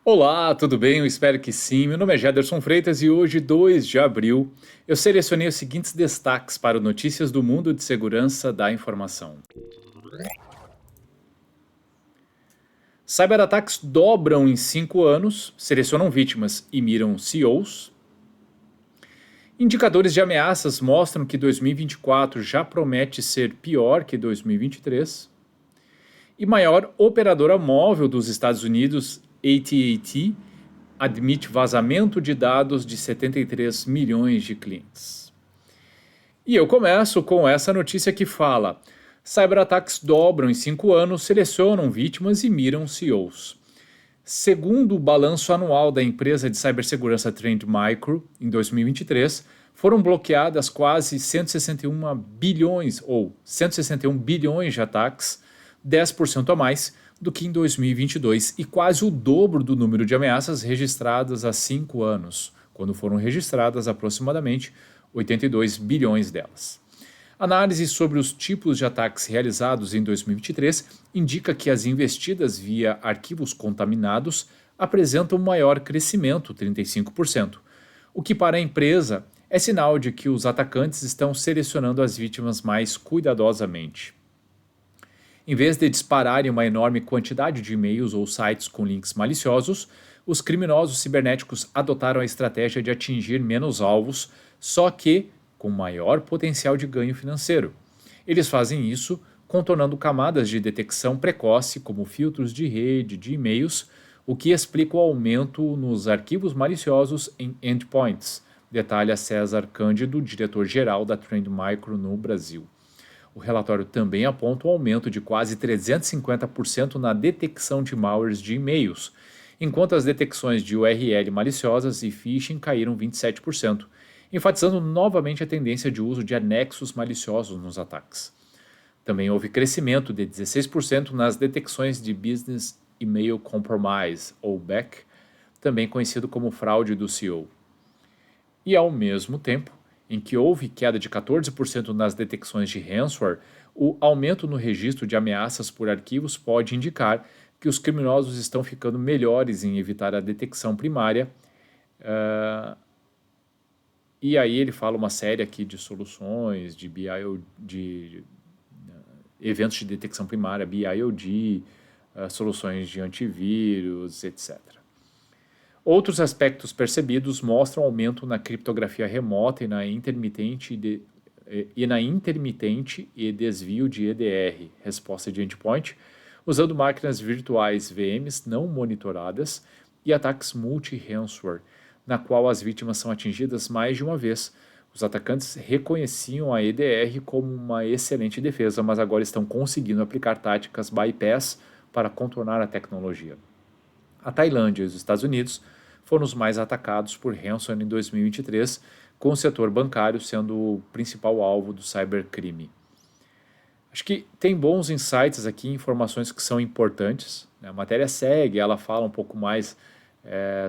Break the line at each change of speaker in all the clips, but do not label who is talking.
Olá, tudo bem? Eu espero que sim. Meu nome é Jederson Freitas e hoje, 2 de abril, eu selecionei os seguintes destaques para o Notícias do Mundo de Segurança da Informação. Cyberataques dobram em 5 anos, selecionam vítimas e miram CEOs. Indicadores de ameaças mostram que 2024 já promete ser pior que 2023. E maior operadora móvel dos Estados Unidos, AT&T, admite vazamento de dados de 73 milhões de clientes. E eu começo com essa notícia que fala: cyberataques dobram em 5 anos, selecionam vítimas e miram CEOs. Segundo o balanço anual da empresa de cibersegurança Trend Micro, em 2023, foram bloqueadas quase 161 bilhões ou 161 bilhões de ataques, 10% a mais do que em 2022 e quase o dobro do número de ameaças registradas há 5 anos, quando foram registradas aproximadamente 82 bilhões delas. Análise sobre os tipos de ataques realizados em 2023 indica que as investidas via arquivos contaminados apresentam maior crescimento, 35%, o que para a empresa é sinal de que os atacantes estão selecionando as vítimas mais cuidadosamente. Em vez de dispararem uma enorme quantidade de e-mails ou sites com links maliciosos, os criminosos cibernéticos adotaram a estratégia de atingir menos alvos, só que com maior potencial de ganho financeiro. Eles fazem isso contornando camadas de detecção precoce, como filtros de rede de e-mails, o que explica o aumento nos arquivos maliciosos em endpoints, detalha César Cândido, diretor-geral da Trend Micro no Brasil. O relatório também aponta um aumento de quase 350% na detecção de malwares de e-mails, enquanto as detecções de URL maliciosas e phishing caíram 27%, enfatizando novamente a tendência de uso de anexos maliciosos nos ataques. Também houve crescimento de 16% nas detecções de Business Email Compromise, ou BEC, também conhecido como fraude do CEO. E ao mesmo tempo, em que houve queda de 14% nas detecções de ransomware, o aumento no registro de ameaças por arquivos pode indicar que os criminosos estão ficando melhores em evitar a detecção primária. E aí ele fala uma série aqui de soluções, de BIOD, de eventos de detecção primária, BIOD, soluções de antivírus, etc. Outros aspectos percebidos mostram aumento na criptografia remota e na intermitente e desvio de EDR, resposta de endpoint, usando máquinas virtuais VMs não monitoradas e ataques multi-ransomware, na qual as vítimas são atingidas mais de uma vez. Os atacantes reconheciam a EDR como uma excelente defesa, mas agora estão conseguindo aplicar táticas bypass para contornar a tecnologia. A Tailândia e os Estados Unidos foram os mais atacados por ransomware em 2023, com o setor bancário sendo o principal alvo do cybercrime. Acho que tem bons insights aqui, informações que são importantes, né? A matéria segue, ela fala um pouco mais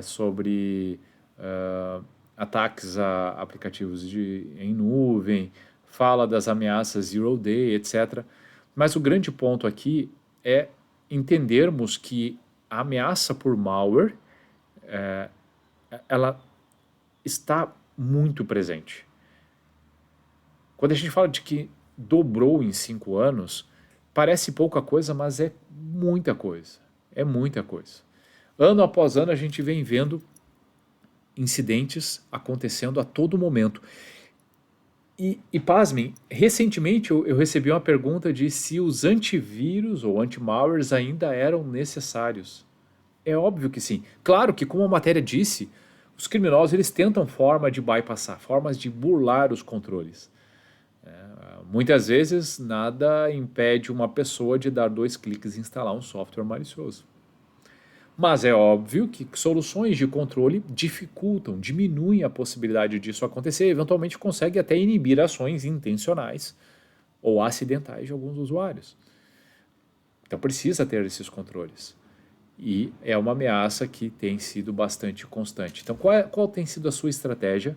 sobre ataques a aplicativos em nuvem, fala das ameaças Zero Day, etc. Mas o grande ponto aqui é entendermos que a ameaça por malware ela está muito presente. Quando a gente fala de que dobrou em 5 anos, parece pouca coisa, mas é muita coisa. É muita coisa. Ano após ano a gente vem vendo incidentes acontecendo a todo momento. E pasmem, recentemente eu recebi uma pergunta de se os antivírus ou anti-malwares ainda eram necessários. É óbvio que sim. Claro que, como a matéria disse, os criminosos eles tentam forma de bypassar, formas de burlar os controles. Muitas vezes nada impede uma pessoa de dar 2 cliques e instalar um software malicioso. Mas é óbvio que soluções de controle dificultam, diminuem a possibilidade disso acontecer e eventualmente conseguem até inibir ações intencionais ou acidentais de alguns usuários. Então precisa ter esses controles. E é uma ameaça que tem sido bastante constante. Então qual tem sido a sua estratégia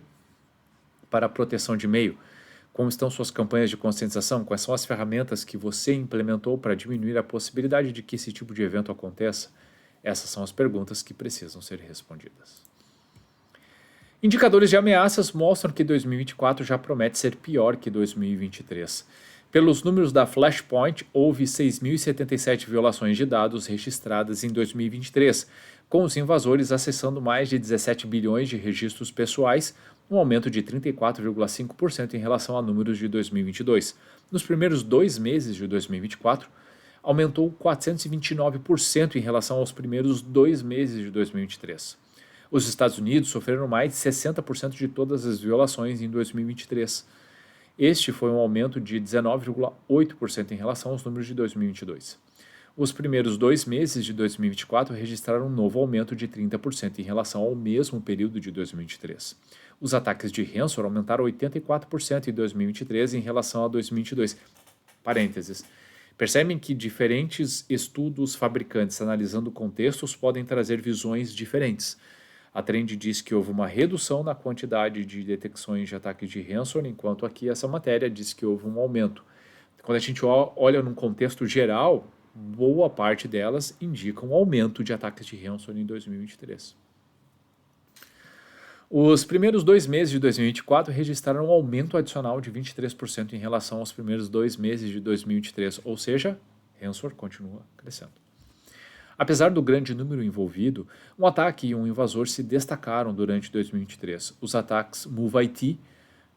para a proteção de e-mail? Como estão suas campanhas de conscientização? Quais são as ferramentas que você implementou para diminuir a possibilidade de que esse tipo de evento aconteça? Essas são as perguntas que precisam ser respondidas. Indicadores de ameaças mostram que 2024 já promete ser pior que 2023. Pelos números da Flashpoint, houve 6.077 violações de dados registradas em 2023, com os invasores acessando mais de 17 bilhões de registros pessoais, um aumento de 34,5% em relação a números de 2022. Nos primeiros 2 meses de 2024, aumentou 429% em relação aos primeiros 2 meses de 2023. Os Estados Unidos sofreram mais de 60% de todas as violações em 2023. Este foi um aumento de 19,8% em relação aos números de 2022. Os primeiros 2 meses de 2024 registraram um novo aumento de 30% em relação ao mesmo período de 2023. Os ataques de ransomware aumentaram 84% em 2023 em relação a 2022. Parênteses. Percebem que diferentes estudos fabricantes analisando contextos podem trazer visões diferentes. A Trend diz que houve uma redução na quantidade de detecções de ataques de ransomware, enquanto aqui essa matéria diz que houve um aumento. Quando a gente olha num contexto geral, boa parte delas indicam um aumento de ataques de ransomware em 2023. Os primeiros 2 meses de 2024 registraram um aumento adicional de 23% em relação aos primeiros 2 meses de 2023, ou seja, ransomware continua crescendo. Apesar do grande número envolvido, um ataque e um invasor se destacaram durante 2023, os ataques MoveIT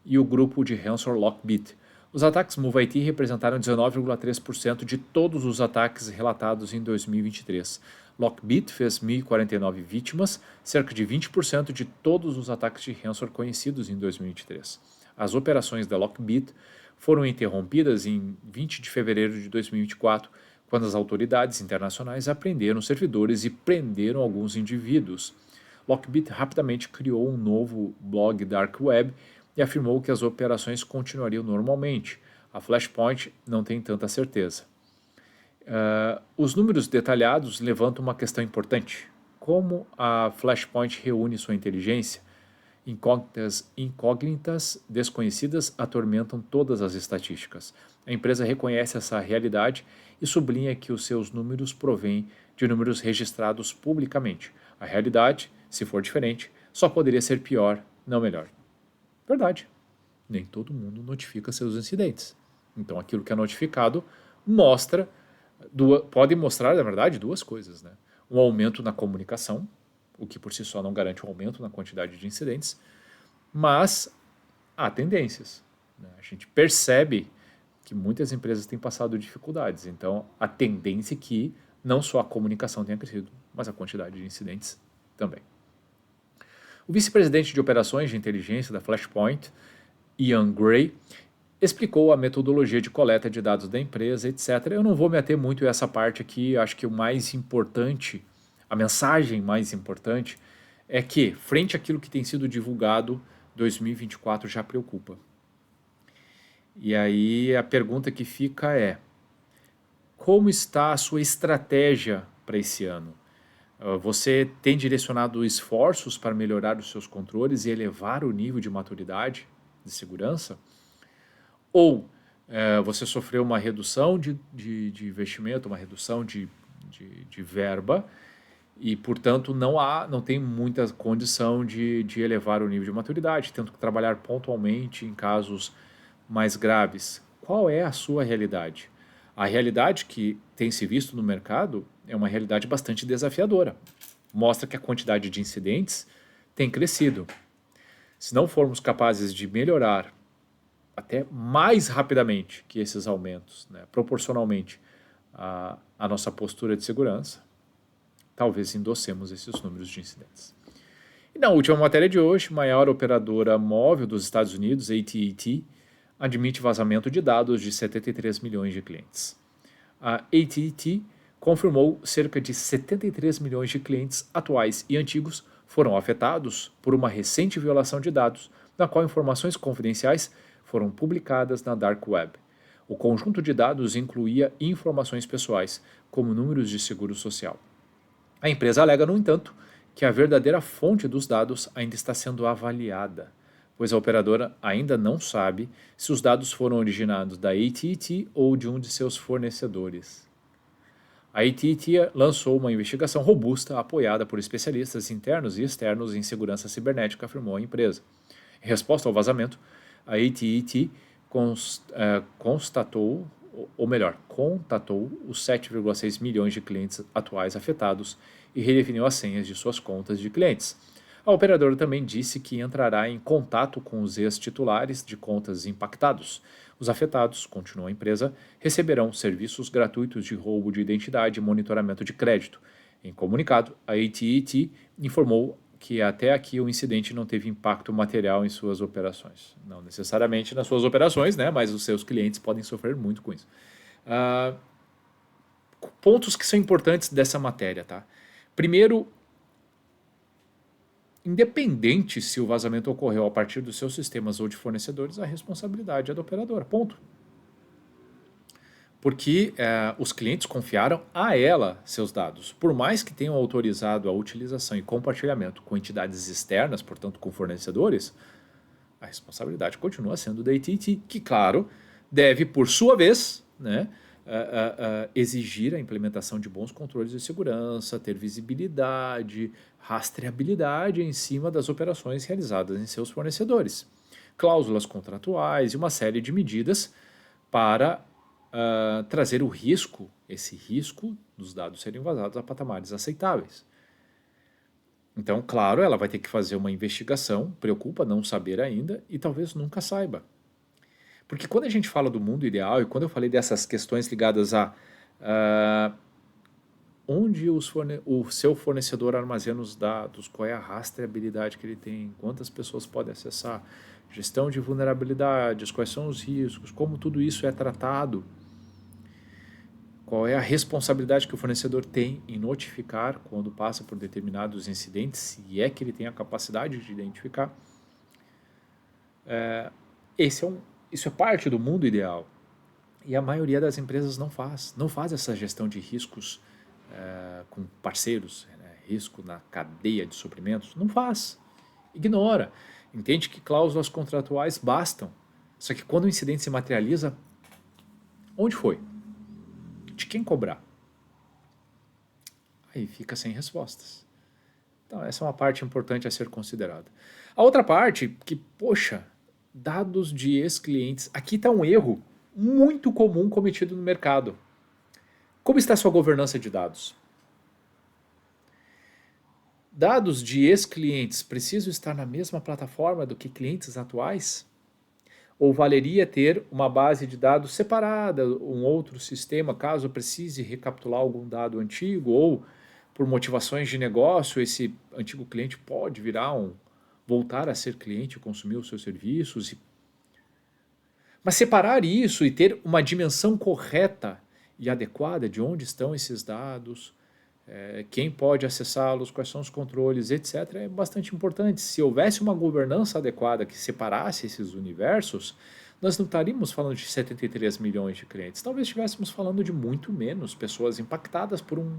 e o grupo de ransomware Lockbit. Os ataques MoveIT representaram 19,3% de todos os ataques relatados em 2023. Lockbit fez 1.049 vítimas, cerca de 20% de todos os ataques de ransomware conhecidos em 2023. As operações da Lockbit foram interrompidas em 20 de fevereiro de 2024, quando as autoridades internacionais apreenderam servidores e prenderam alguns indivíduos. Lockbit rapidamente criou um novo blog Dark Web e afirmou que as operações continuariam normalmente. A Flashpoint não tem tanta certeza. Os números detalhados levantam uma questão importante. Como a Flashpoint reúne sua inteligência? Incógnitas desconhecidas atormentam todas as estatísticas. A empresa reconhece essa realidade e sublinha que os seus números provêm de números registrados publicamente. A realidade, se for diferente, só poderia ser pior, não melhor. Verdade. Nem todo mundo notifica seus incidentes. Então, aquilo que é notificado pode mostrar, na verdade, 2 coisas, né? Um aumento na comunicação, o que por si só não garante um aumento na quantidade de incidentes, mas há tendências, né? A gente percebe que muitas empresas têm passado dificuldades, então a tendência é que não só a comunicação tenha crescido, mas a quantidade de incidentes também. O vice-presidente de operações de inteligência da Flashpoint, Ian Gray, explicou a metodologia de coleta de dados da empresa, etc. Eu não vou me ater muito a essa parte aqui, acho que o mais importante, a mensagem mais importante, é que, frente àquilo que tem sido divulgado, 2024 já preocupa. E aí a pergunta que fica é: como está a sua estratégia para esse ano? Você tem direcionado esforços para melhorar os seus controles e elevar o nível de maturidade, de segurança? Ou você sofreu uma redução de investimento, uma redução de verba e, portanto, não tem muita condição de elevar o nível de maturidade, tendo que trabalhar pontualmente em casos mais graves. Qual é a sua realidade? A realidade que tem se visto no mercado é uma realidade bastante desafiadora. Mostra que a quantidade de incidentes tem crescido. Se não formos capazes de melhorar até mais rapidamente que esses aumentos, né, proporcionalmente à nossa postura de segurança, talvez endossemos esses números de incidentes. E na última matéria de hoje, maior operadora móvel dos Estados Unidos, AT&T, admite vazamento de dados de 73 milhões de clientes. A AT&T confirmou cerca de 73 milhões de clientes atuais e antigos foram afetados por uma recente violação de dados, na qual informações confidenciais foram publicadas na Dark Web. O conjunto de dados incluía informações pessoais, como números de seguro social. A empresa alega, no entanto, que a verdadeira fonte dos dados ainda está sendo avaliada, pois a operadora ainda não sabe se os dados foram originados da AT&T ou de um de seus fornecedores. A AT&T lançou uma investigação robusta apoiada por especialistas internos e externos em segurança cibernética, afirmou a empresa. Em resposta ao vazamento, a AT&T contatou os 7,6 milhões de clientes atuais afetados e redefiniu as senhas de suas contas de clientes. A operadora também disse que entrará em contato com os ex-titulares de contas impactados. Os afetados, continuou a empresa, receberão serviços gratuitos de roubo de identidade e monitoramento de crédito. Em comunicado, a AT&T informou que até aqui o incidente não teve impacto material em suas operações. Não necessariamente nas suas operações, né, mas os seus clientes podem sofrer muito com isso. Pontos que são importantes dessa matéria, tá? Primeiro, independente se o vazamento ocorreu a partir dos seus sistemas ou de fornecedores, a responsabilidade é da operadora, ponto. Porque os clientes confiaram a ela seus dados. Por mais que tenham autorizado a utilização e compartilhamento com entidades externas, portanto com fornecedores, a responsabilidade continua sendo da AT&T, que, claro, deve, por sua vez, né, exigir a implementação de bons controles de segurança, ter visibilidade, rastreabilidade em cima das operações realizadas em seus fornecedores, cláusulas contratuais e uma série de medidas para trazer esse risco dos dados serem vazados a patamares aceitáveis. Então, claro, ela vai ter que fazer uma investigação, preocupa não saber ainda e talvez nunca saiba. Porque quando a gente fala do mundo ideal, e quando eu falei dessas questões ligadas a onde o seu fornecedor armazena os dados, qual é a rastreabilidade que ele tem, quantas pessoas podem acessar, gestão de vulnerabilidades, quais são os riscos, como tudo isso é tratado, qual é a responsabilidade que o fornecedor tem em notificar quando passa por determinados incidentes, se é que ele tem a capacidade de identificar. Isso é parte do mundo ideal. E a maioria das empresas não faz essa gestão de riscos com parceiros, né? Risco na cadeia de suprimentos, não faz, ignora. Entende que cláusulas contratuais bastam. Só que quando o incidente se materializa, onde foi? De quem cobrar? Aí fica sem respostas. Então essa é uma parte importante a ser considerada. A outra parte, que, poxa, dados de ex-clientes. Aqui está um erro muito comum cometido no mercado. Como está a sua governança de dados? Dados de ex-clientes precisam estar na mesma plataforma do que clientes atuais? Ou valeria ter uma base de dados separada, um outro sistema, caso precise recapitular algum dado antigo, ou por motivações de negócio, esse antigo cliente pode voltar a ser cliente e consumir os seus serviços? Mas separar isso e ter uma dimensão correta e adequada de onde estão esses dados, quem pode acessá-los, quais são os controles, etc., é bastante importante. Se houvesse uma governança adequada que separasse esses universos, nós não estaríamos falando de 73 milhões de clientes. Talvez estivéssemos falando de muito menos pessoas impactadas por um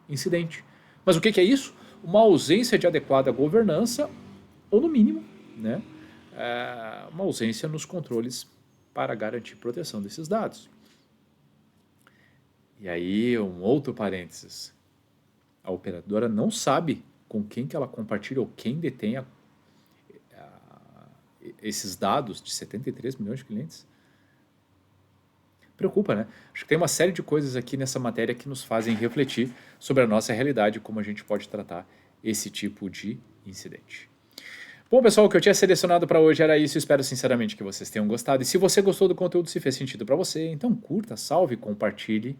incidente. Mas o que é isso? Uma ausência de adequada governança, ou no mínimo, né, uma ausência nos controles para garantir proteção desses dados. E aí, um outro parênteses. A operadora não sabe com quem que ela compartilha ou quem detém esses dados de 73 milhões de clientes. Preocupa, né? Acho que tem uma série de coisas aqui nessa matéria que nos fazem refletir sobre a nossa realidade e como a gente pode tratar esse tipo de incidente. Bom, pessoal, o que eu tinha selecionado para hoje era isso. Espero sinceramente que vocês tenham gostado. E se você gostou do conteúdo, se fez sentido para você, então curta, salve, compartilhe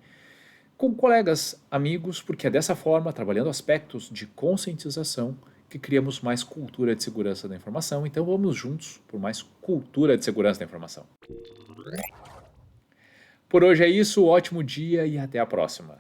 com colegas, amigos, porque é dessa forma, trabalhando aspectos de conscientização, que criamos mais cultura de segurança da informação. Então vamos juntos por mais cultura de segurança da informação. Por hoje é isso, ótimo dia e até a próxima.